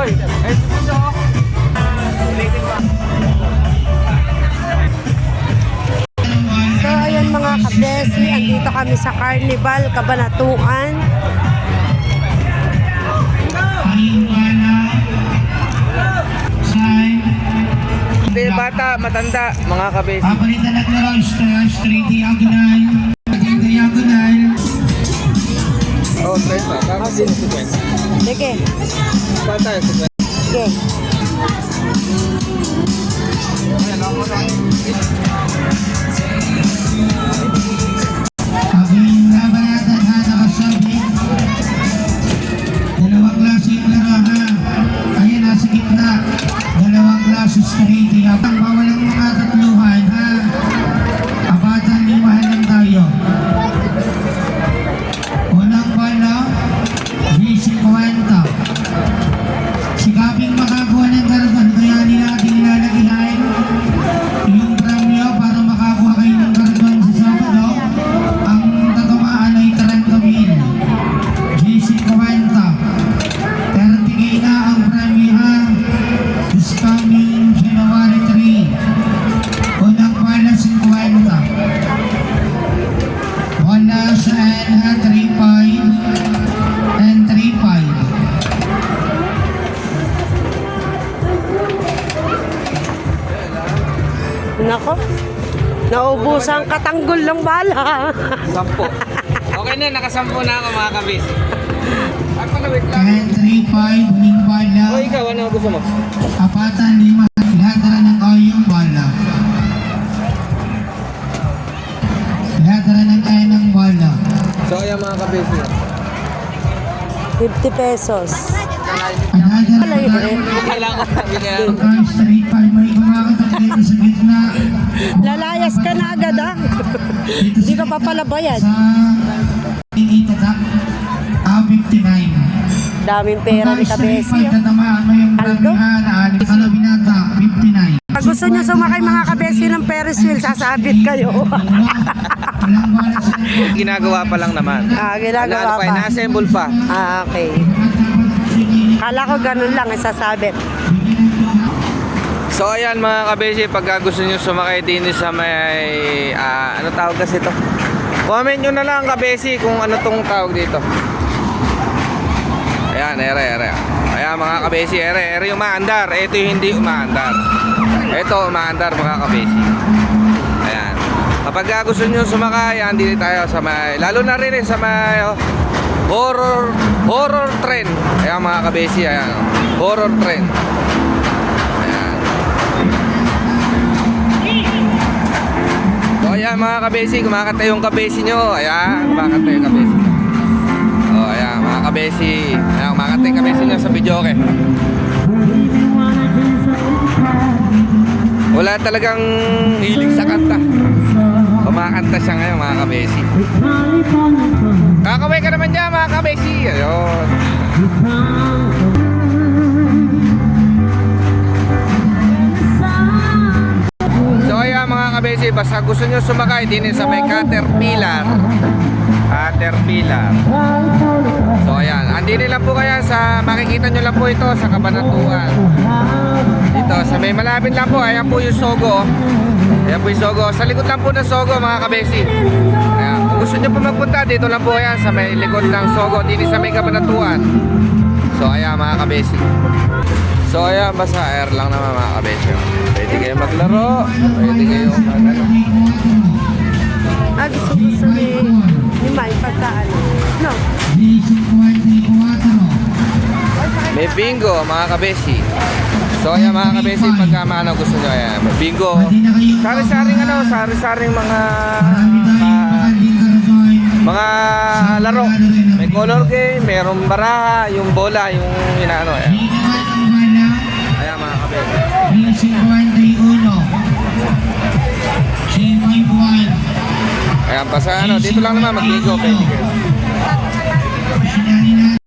So ayun mga kabesi, andito kami sa Carnival, Cabanatuan. Hindi, bata, matanda, mga kabesi. Papalitan natin na lang straight diagonal. Diagonal. Oh, straight na. Tama din yung sequence. Sige. Bata yung sequence. Sige. Paging laban natin ha, nakasabi. Dalawang klase yung laro ha. Ayan, nasa gitna. Dalawang klase straight diagonal. Bawalang mga tatluhan ha. Abatan, limahan lang tayo. Unang bala, G50. Sikaping makakuha ng karton, kaya nila ating nilalagihan yung premyo para makakuha kayo ng karton sa Sabado. Ang tatamaan ay 30,000. G50. 30K na ang premyo ha. This coming January 3. Unang bala, 50. Wala sa NH 3.5 and 3.5. Nako. Naubusan katanggol ng bala. 10. Okay na, nakasampu na ako mga kabesi. Ay, pala, wait lang. And 3.5, huling bala. O, ikaw, ano gusto mo? Apatan, 5. Lahat na ng oyong bala. Lahat na ng ng bala. So, ayan mga kabesi. 50 pesos. Another Wala yun rin. Kailangan ko sabi niya. Cars 3.5, may kumakatak dito sa gitna. Lalayas ka na agad ha. Hindi ka pa pala bayad. Sa itatak, 59. Daming pera ni kabesi. Tatamaan mo yung Aldo? pramihan na aling kalabinata, 59. Pag gusto nyo sumakay mga kabesi ng Ferris wheel, sasabit kayo. Walang bala sa likod. Ginagawa pa lang naman. Ginagawa Ano pa. na-assemble pa. Okay. Kala ko ganun lang, isasabit. So ayan mga kabesi, pagka gusto nyo sumakay din sa may, ano tawag kasi ito? Comment nyo na lang kabesi kung ano tong tawag dito. Ayan, ere. Ayan mga kabesi, ere yung umaandar. Ito yung hindi umaandar. Ito umaandar mga kabesi. Ayan. Kapag gusto nyo sumakay, andito tayo sa may, lalo na rin sa may horror train. Ayan mga kabesi, ayan. Horror train. Ayan. So ayan mga kabesi, kumakanta yung kabesi nyo. Ayan, kumakanta yung kabesi nyo. O ayan mga kabesi. Ayan, kumakanta yung kabesi nyo sa video, okay. Wala talagang hilig sa kanta. Kumakanta siya ngayon mga kabesi. Kakaway ka naman dyan mga kabesi. Ayun. So ayan mga kabesi, basta gusto nyo sumakay din sa may Caterpillar. So ayan, andini lang po kaya sa, makikita nyo lang po ito sa Cabanatuan. Dito sa may malapit lang po, ayan po yung Sogo. Ayan po yung Sogo, sa likod lang po ng Sogo mga kabesi. Ayan, kung gusto nyo po magpunta, dito lang po ayan sa may likod ng Sogo, dito sa may Cabanatuan. So ayan mga kabesi. So ayan, basta air lang naman mga kabesi. Pwede kayo maglaro, pwede kayo maglaro. Gusto ni May pagkaan. No. May bingo mga kabesi. So ayan mga kabesi, pagka ano gusto nyo, ayan, may bingo. Sari-saring mga laro. May color game, mayroong baraha, yung bola, yung inaano. Ayan, ayan mga kabesi. Ayan, basta ano, dito lang naman mag-bingo, pwede kayo.